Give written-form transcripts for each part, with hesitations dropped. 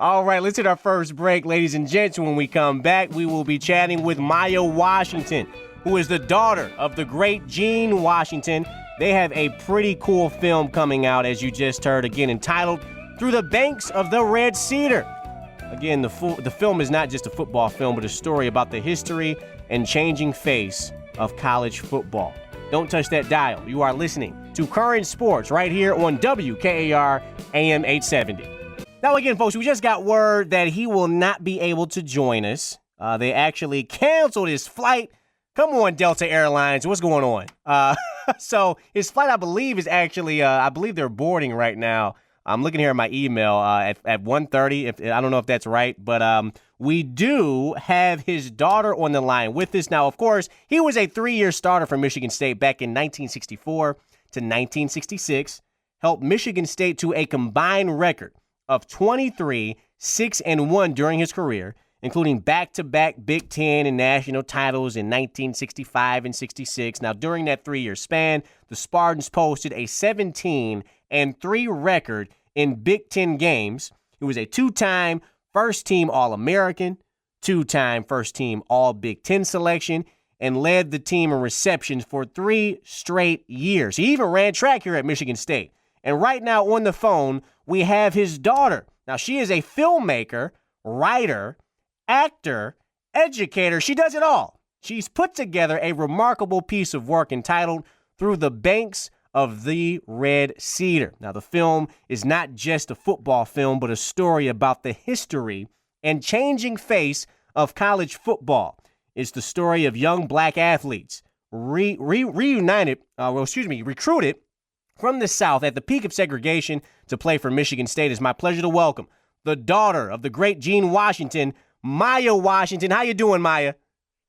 All right, let's hit our first break, ladies and gents. When we come back, we will be chatting with Maya Washington, who is the daughter of the great Gene Washington. They have a pretty cool film coming out, as you just heard, again, entitled Through the Banks of the Red Cedar. Again, the film is not just a football film, but a story about the history and changing face of college football. Don't touch that dial. You are listening to Current Sports right here on WKAR AM 870. Now, again, folks, we just got word that he will not be able to join us. They actually canceled his flight. Come on, Delta Airlines. What's going on? So his flight, I believe, is actually, I believe they're boarding right now. I'm looking here at my email at 1:30. I don't know if that's right, but we do have his daughter on the line with us. Now, of course, he was a 3-year starter for Michigan State back in 1964 to 1966, helped Michigan State to a combined record of 23, 6-1 during his career, including back-to-back Big Ten and national titles in 1965 and 66. Now, during that 3-year span, the Spartans posted a 17-3 record in Big Ten games. He was a 2-time first-team All-American, 2-time first-team All-Big Ten selection, and led the team in receptions for 3 straight years. He even ran track here at Michigan State. And right now on the phone, we have his daughter. Now, she is a filmmaker, writer, actor, educator. She does it all. She's put together a remarkable piece of work entitled Through the Banks of the Red Cedar. Now, the film is not just a football film, but a story about the history and changing face of college football. It's the story of young black athletes recruited from the South at the peak of segregation to play for Michigan State. It's my pleasure to welcome the daughter of the great Gene Washington, Maya Washington. How you doing, Maya?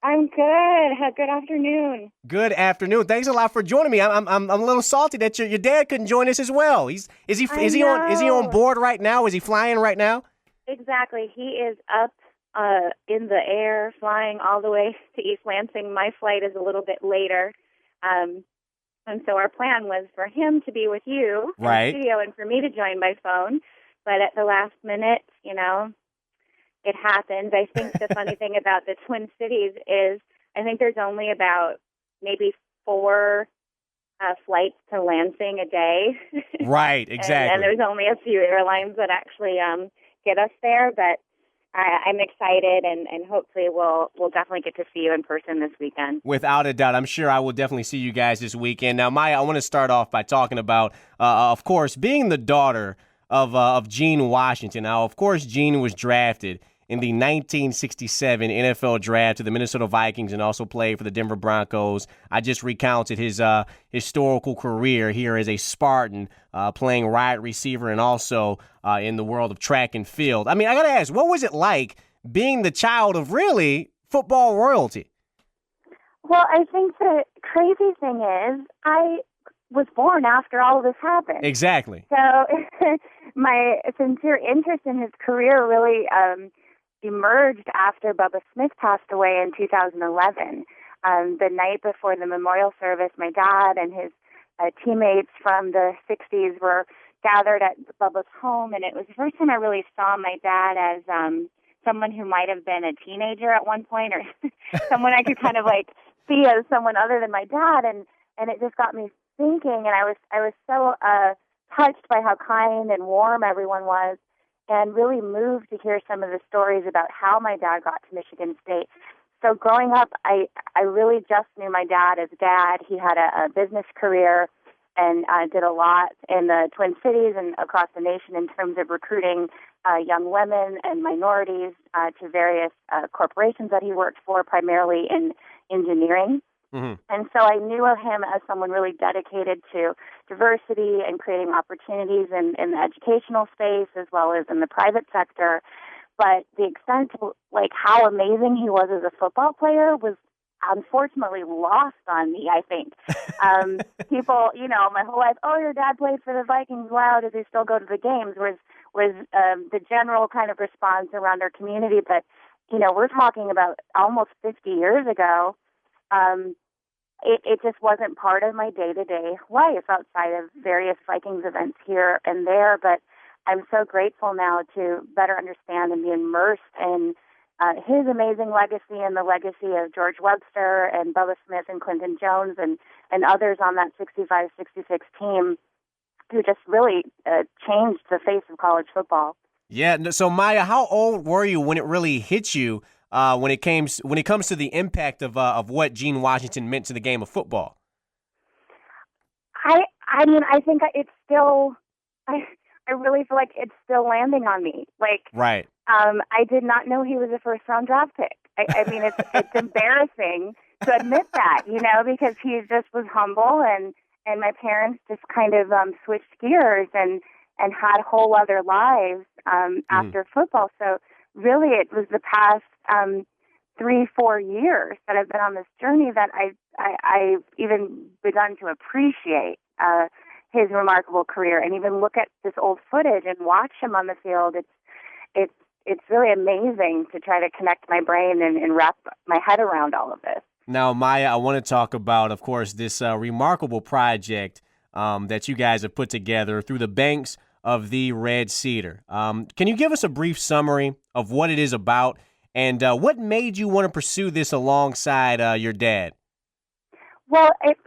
I'm good. Good afternoon. Good afternoon. Thanks a lot for joining me. I'm a little salty that your dad couldn't join us as well. Is he on board right now? Is he flying right now? Exactly. He is up in the air, flying all the way to East Lansing. My flight is a little bit later. And so our plan was for him to be with you in the studio and for me to join by phone. But at the last minute, it happened. I think the funny thing about the Twin Cities is I think there's only about maybe 4 flights to Lansing a day. Right, exactly. and there's only a few airlines that actually get us there. But I'm excited, and hopefully we'll definitely get to see you in person this weekend. Without a doubt. I'm sure I will definitely see you guys this weekend. Now, Maya, I want to start off by talking about, of course, being the daughter of Gene Washington. Now, of course, Gene was drafted in the 1967 NFL draft to the Minnesota Vikings and also played for the Denver Broncos. I just recounted his historical career here as a Spartan, playing wide receiver and also in the world of track and field. I mean, I got to ask, what was it like being the child of really football royalty? Well, I think the crazy thing is I was born after all of this happened. Exactly. So my sincere interest in his career really emerged after Bubba Smith passed away in 2011. The night before the memorial service, my dad and his teammates from the 60s were gathered at Bubba's home, and it was the first time I really saw my dad as someone who might have been a teenager at one point, or someone I could kind of like see as someone other than my dad, and it just got me thinking, and I was so touched by how kind and warm everyone was, and really moved to hear some of the stories about how my dad got to Michigan State. So growing up, I really just knew my dad as dad. He had a business career and did a lot in the Twin Cities and across the nation in terms of recruiting young women and minorities to various corporations that he worked for, primarily in engineering. Mm-hmm. And so I knew of him as someone really dedicated to diversity and creating opportunities in the educational space as well as in the private sector. But the extent to like how amazing he was as a football player was unfortunately lost on me, I think. People, my whole life, oh, your dad played for the Vikings. Wow, does he still go to the games? Was the general kind of response around our community. But, we're talking about almost 50 years ago. It just wasn't part of my day-to-day life outside of various Vikings events here and there. But I'm so grateful now to better understand and be immersed in his amazing legacy and the legacy of George Webster and Bubba Smith and Clinton Jones and others on that 65-66 team who just really changed the face of college football. Yeah. So Maya, how old were you when it really hit you when it comes to the impact of what Gene Washington meant to the game of football? I mean, I think it's still, I really feel like it's still landing on me. Like, Right. I did not know he was a first round draft pick. I mean, it's embarrassing to admit that, because he just was humble and my parents just kind of switched gears and had whole other lives after football. So really, it was the past 3-4 years that I've been on this journey that I've even begun to appreciate his remarkable career and even look at this old footage and watch him on the field. It's really amazing to try to connect my brain and wrap my head around all of this. Now, Maya, I want to talk about, of course, this remarkable project that you guys have put together through the banks of the Red Cedar. Can you give us a brief summary of what it is about and what made you want to pursue this alongside your dad? Well, it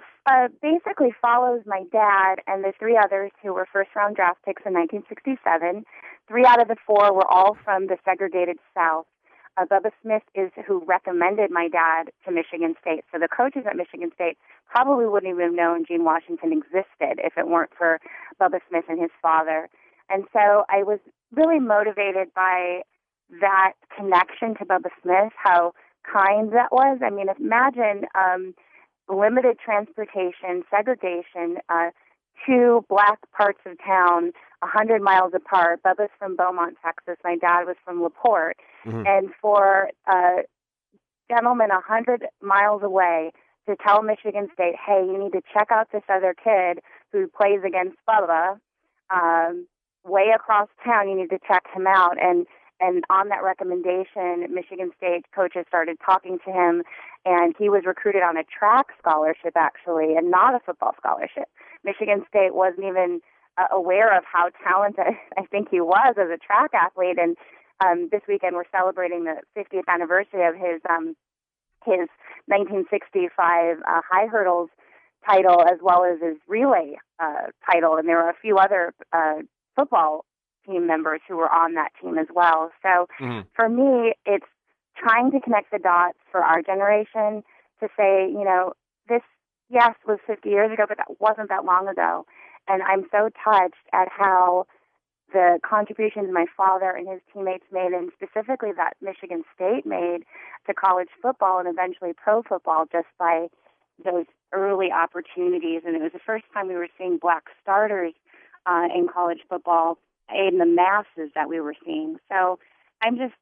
basically follows my dad and the three others who were first-round draft picks in 1967. 3 out of the 4 were all from the segregated South. Bubba Smith is who recommended my dad to Michigan State. So the coaches at Michigan State probably wouldn't even have known Gene Washington existed if it weren't for Bubba Smith and his father. And so I was really motivated by that connection to Bubba Smith, how kind that was. I mean, imagine limited transportation, segregation, 2 black parts of town, 100 miles apart. Bubba's from Beaumont, Texas. My dad was from LaPorte. Mm-hmm. And for a gentleman 100 miles away to tell Michigan State, hey, you need to check out this other kid who plays against Bubba way across town. You need to check him out. And on that recommendation, Michigan State coaches started talking to him, and he was recruited on a track scholarship, actually, and not a football scholarship. Michigan State wasn't even aware of how talented I think he was as a track athlete. And this weekend we're celebrating the 50th anniversary of his 1965 high hurdles title, as well as his relay title. And there were a few other football team members who were on that team as well. So for me, it's trying to connect the dots for our generation to say, this, yes, was 50 years ago, but that wasn't that long ago. And I'm so touched at how the contributions my father and his teammates made, and specifically that Michigan State made to college football and eventually pro football just by those early opportunities. And it was the first time we were seeing black starters in college football in the masses that we were seeing. So I'm just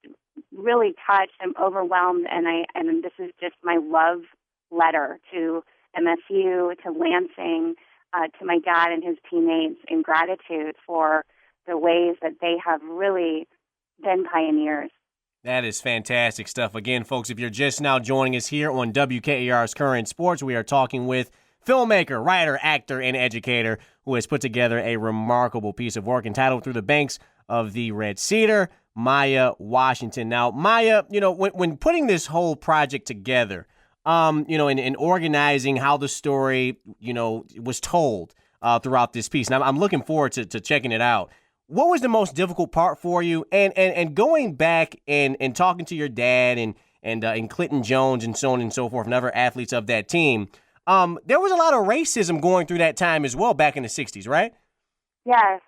really touched. I'm overwhelmed, and this is just my love letter to MSU, to Lansing, to my dad and his teammates in gratitude for the ways that they have really been pioneers. That is fantastic stuff. Again, folks, if you're just now joining us here on WKAR's Current Sports, we are talking with filmmaker, writer, actor, and educator who has put together a remarkable piece of work entitled Through the Banks of the Red Cedar, Maya Washington. Now, Maya, when putting this whole project together, in organizing how the story, was told throughout this piece, and I'm looking forward to checking it out. What was the most difficult part for you? And going back and talking to your dad and Clinton Jones and so on and so forth, and other athletes of that team, there was a lot of racism going through that time as well back in the 60s, right? Yes,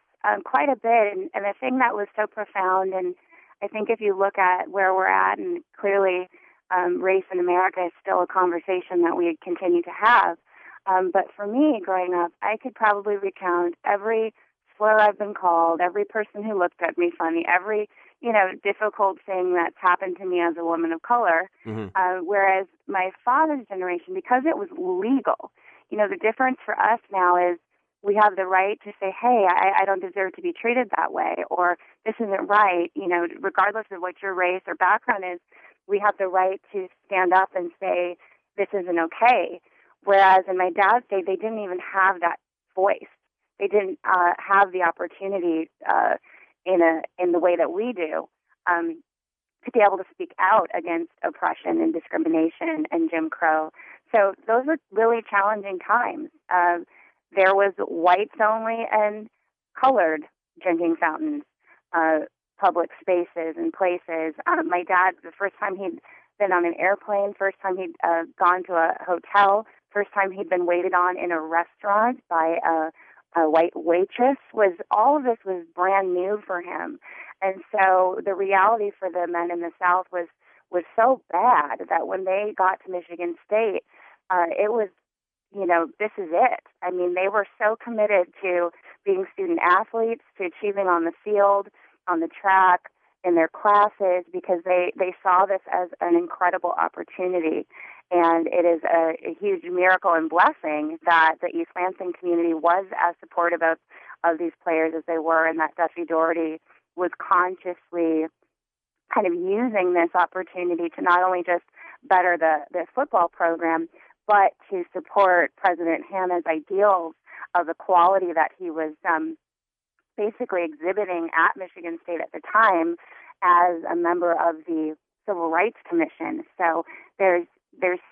quite a bit. And the thing that was so profound, and I think if you look at where we're at, and clearly race in America is still a conversation that we continue to have. But for me, growing up, I could probably recount every slur I've been called, every person who looked at me funny, every, difficult thing that's happened to me as a woman of color. Mm-hmm. Whereas my father's generation, because it was legal, the difference for us now is we have the right to say, hey, I don't deserve to be treated that way, or this isn't right, regardless of what your race or background is, we have the right to stand up and say, this isn't okay. Whereas in my dad's day, they didn't even have that voice. They didn't have the opportunity in the way that we do, to be able to speak out against oppression and discrimination and Jim Crow. So those were really challenging times. There was whites only and colored drinking fountains, public spaces and places. My dad, the first time he'd been on an airplane, first time he'd gone to a hotel, first time he'd been waited on in a restaurant by a white waitress, was all of this was brand new for him. And so the reality for the men in the South was so bad that when they got to Michigan State, it was, this is it. I mean, they were so committed to being student athletes, to achieving on the field, on the track, in their classes, because they saw this as an incredible opportunity. And it is a huge miracle and blessing that the East Lansing community was as supportive of these players as they were, and that Duffy Daugherty was consciously kind of using this opportunity to not only just better the football program, but to support President Hanna's ideals of equality that he was basically exhibiting at Michigan State at the time as a member of the Civil Rights Commission. So there's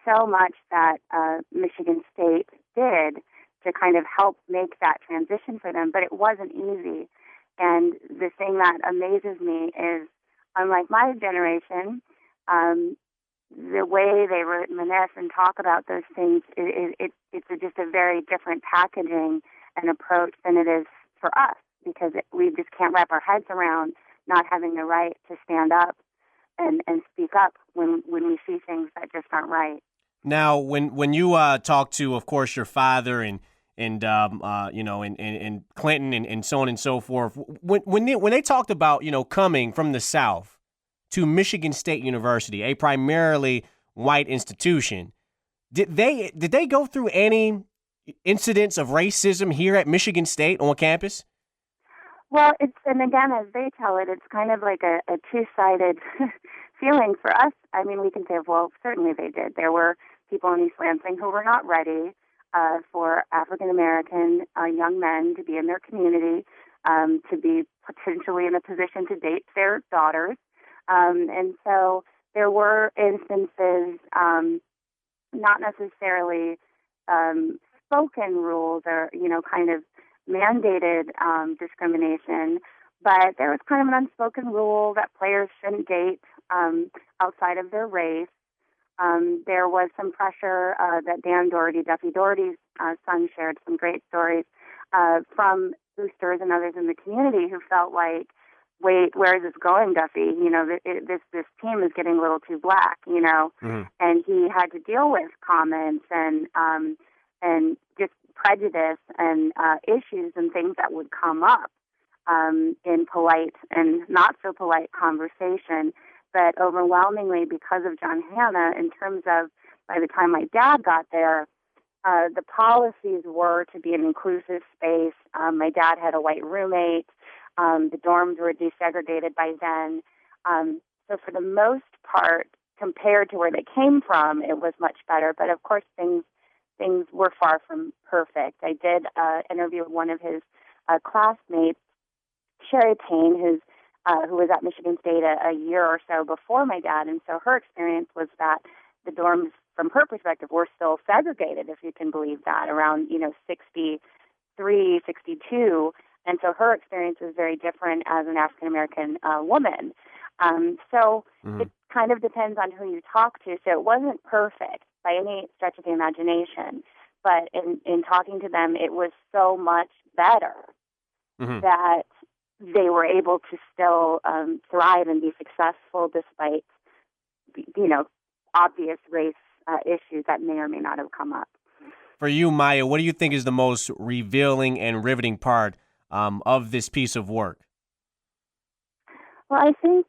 so much that Michigan State did to kind of help make that transition for them, but it wasn't easy. And the thing that amazes me is, unlike my generation, the way they reminisce and talk about those things, it's just a very different packaging and approach than it is for us, because we just can't wrap our heads around not having the right to stand up and speak up when we see things that just aren't right. Now, when you talk to, of course, your father and Clinton and so on and so forth, when they talked about coming from the South to Michigan State University, a primarily white institution, did they go through any incidents of racism here at Michigan State on campus? Well, and again, as they tell it, it's kind of like a two-sided feeling for us. I mean, we can say, well, certainly they did. There were people in East Lansing who were not ready for African-American young men to be in their community, to be potentially in a position to date their daughters. And so there were instances, not necessarily spoken rules or, kind of mandated discrimination, but there was kind of an unspoken rule that players shouldn't date outside of their race. There was some pressure that Dan Daugherty, Duffy Daugherty's son, shared some great stories from boosters and others in the community who felt like, wait, where is this going, Duffy? This team is getting a little too black, Mm-hmm. And he had to deal with comments and just prejudice and issues and things that would come up in polite and not so polite conversation. But overwhelmingly, because of John Hanna, in terms of by the time my dad got there, the policies were to be an inclusive space. My dad had a white roommate. The dorms were desegregated by then. So for the most part, compared to where they came from, it was much better. But of course, things were far from perfect. I did interview one of his classmates, Sherry Payne, who was at Michigan State a year or so before my dad, and so her experience was that the dorms, from her perspective, were still segregated, if you can believe that, around 63, 62, and so her experience was very different as an African American woman. So Mm-hmm. it kind of depends on who you talk to. So it wasn't perfect by any stretch of the imagination, but in talking to them, it was so much better Mm-hmm. that they were able to still thrive and be successful despite, obvious race issues that may or may not have come up. For you, Maya, what do you think is the most revealing and riveting part of this piece of work? Well, I think,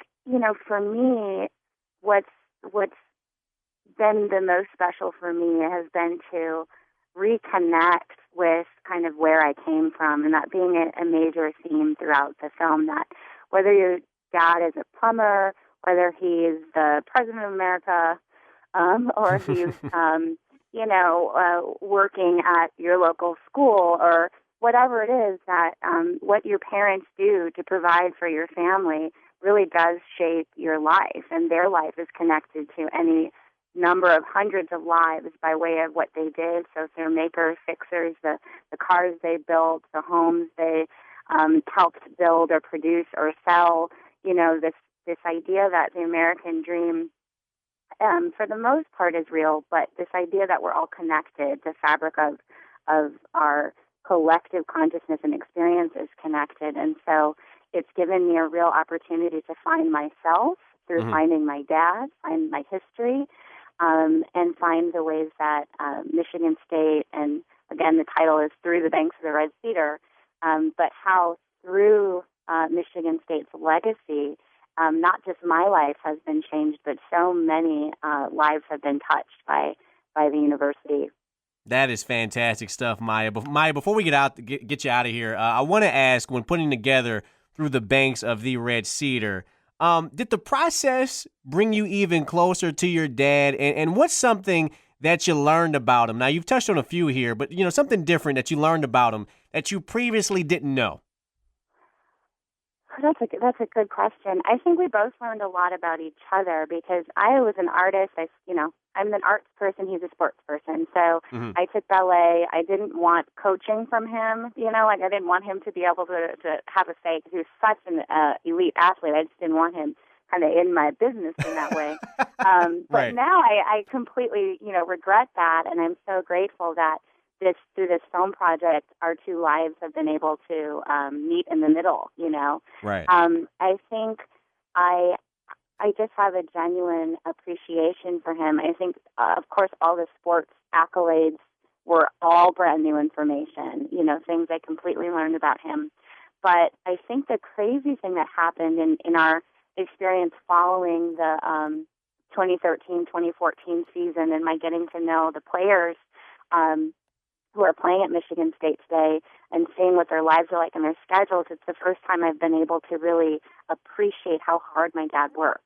for me, what's been the most special for me has been to reconnect with kind of where I came from, and that being a major theme throughout the film, that whether your dad is a plumber, whether he's the president of America, or he's, working at your local school, or whatever it is that what your parents do to provide for your family really does shape your life, and their life is connected to any number of hundreds of lives by way of what they did. So if they're makers, fixers, the cars they built, the homes they helped build or produce or sell, this idea that the American dream, for the most part, is real, but this idea that we're all connected, the fabric of our collective consciousness and experience is connected. And so it's given me a real opportunity to find myself through finding my dad, find my history, and find the ways that Michigan State, and again, the title is Through the Banks of the Red Cedar, but how through Michigan State's legacy, not just my life has been changed, but so many lives have been touched by the university. That is fantastic stuff, Maya. Maya, before we get you out of here, I want to ask, when putting together Through the Banks of the Red Cedar, did the process bring you even closer to your dad? And what's something that you learned about him? Now, you've touched on a few here, but something different that you learned about him that you previously didn't know. That's a good question. I think we both learned a lot about each other because I was an artist. I'm an arts person. He's a sports person. So I took ballet. I didn't want coaching from him. I didn't want him to be able to have a say because he was such an elite athlete. I just didn't want him kind of in my business in that way. But right. Now I completely, regret that. And I'm so grateful that through this film project, our two lives have been able to meet in the middle, Right. I think I just have a genuine appreciation for him. I think, of course, all the sports accolades were all brand new information, things I completely learned about him. But I think the crazy thing that happened in our experience following the 2013-2014 season and my getting to know the players who are playing at Michigan State today and seeing what their lives are like and their schedules, it's the first time I've been able to really appreciate how hard my dad worked.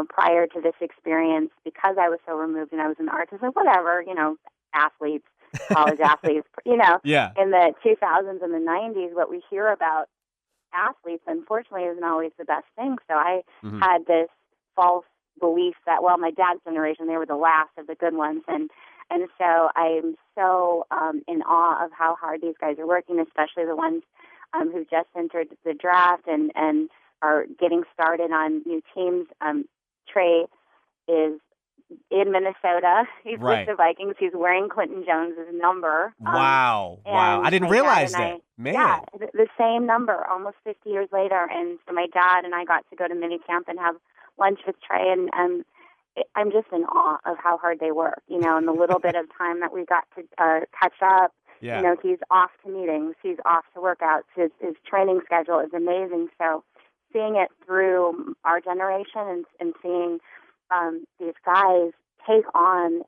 Prior to this experience, because I was so removed and I was an artist, like whatever, athletes, college athletes, Yeah. In the 2000s and the 90s, what we hear about athletes, unfortunately, isn't always the best thing. So I had this false belief that, well, my dad's generation, they were the last of the good ones. And so I'm so in awe of how hard these guys are working, especially the ones who just entered the draft and are getting started on new teams. Trey is in Minnesota. He's with the Vikings. He's wearing Clinton Jones' number. Wow. I didn't realize that. Man. Yeah, the same number, almost 50 years later. And so my dad and I got to go to minicamp and have lunch with Trey, and I'm just in awe of how hard they work, and the little bit of time that we got to catch up. Yeah. He's off to meetings. He's off to workouts. His training schedule is amazing. So seeing it through our generation and seeing these guys take on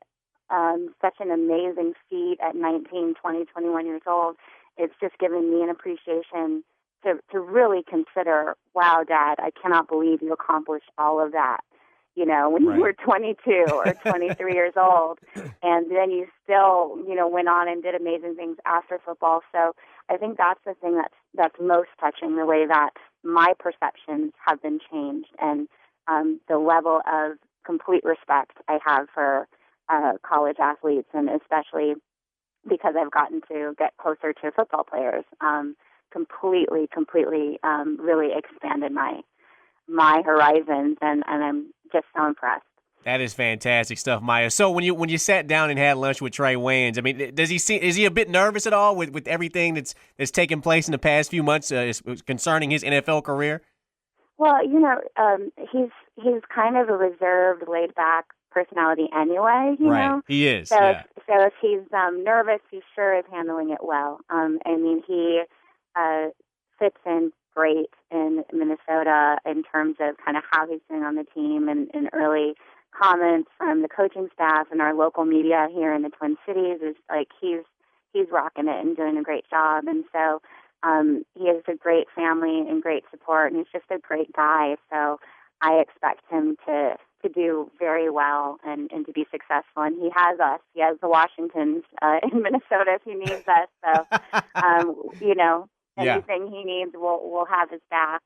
such an amazing feat at 19, 20, 21 years old, it's just given me an appreciation to really consider, wow, Dad, I cannot believe you accomplished all of that, when you were 22 or 23 years old. And then you still, went on and did amazing things after football. So I think that's the thing that's most touching, the way that my perceptions have been changed and the level of complete respect I have for college athletes, and especially because I've gotten to get closer to football players, completely really expanded my horizons, and I'm just so impressed. That is fantastic stuff, Maya. So when you sat down and had lunch with Trey Wayans, I mean, is he a bit nervous at all with everything that's taken place in the past few months concerning his NFL career? Well, he's kind of a reserved, laid-back personality anyway, you know? He is, so, yeah. So if he's nervous, he sure is handling it well. He fits in great in Minnesota in terms of kind of how he's doing on the team, and early comments from the coaching staff and our local media here in the Twin Cities is like he's rocking it and doing a great job. And so he has a great family and great support, and he's just a great guy. So I expect him to to do very well and to be successful. And he has us. He has the Washingtons in Minnesota if he needs us. So, anything he needs, we'll have his back.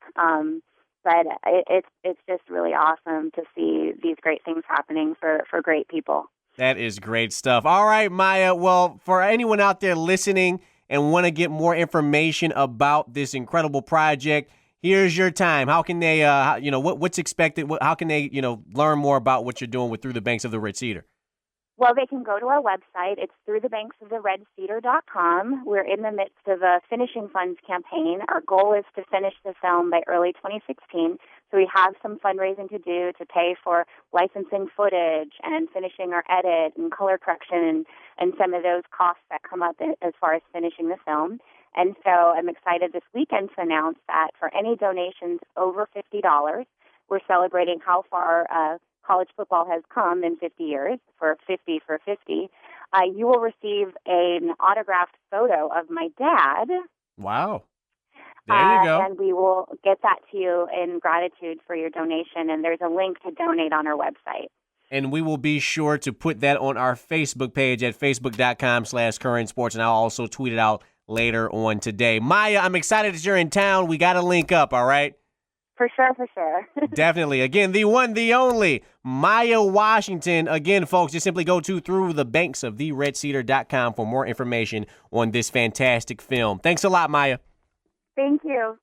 But it's just really awesome to see these great things happening for great people. That is great stuff. All right, Maya. Well, for anyone out there listening and want to get more information about this incredible project, here's your time. How can they, what's expected? How can they, learn more about what you're doing with Through the Banks of the Red Cedar? Well, they can go to our website. It's throughthebanksoftheredcedar.com. We're in the midst of a finishing funds campaign. Our goal is to finish the film by early 2016. So we have some fundraising to do to pay for licensing footage and finishing our edit and color correction and some of those costs that come up as far as finishing the film. And so I'm excited this weekend to announce that for any donations over $50, we're celebrating how far college football has come in 50 years, for 50 for 50. You will receive an autographed photo of my dad. Wow. There you go. And we will get that to you in gratitude for your donation, and there's a link to donate on our website. And we will be sure to put that on our Facebook page at facebook.com/Current Sports, and I'll also tweet it out later on today. Maya, I'm excited that you're in town. We got to link up, all right? For sure, for sure. Definitely. Again, the one, the only, Maya Washington. Again, folks, just simply go to throughthebanksoftheredcedar.com for more information on this fantastic film. Thanks a lot, Maya. Thank you.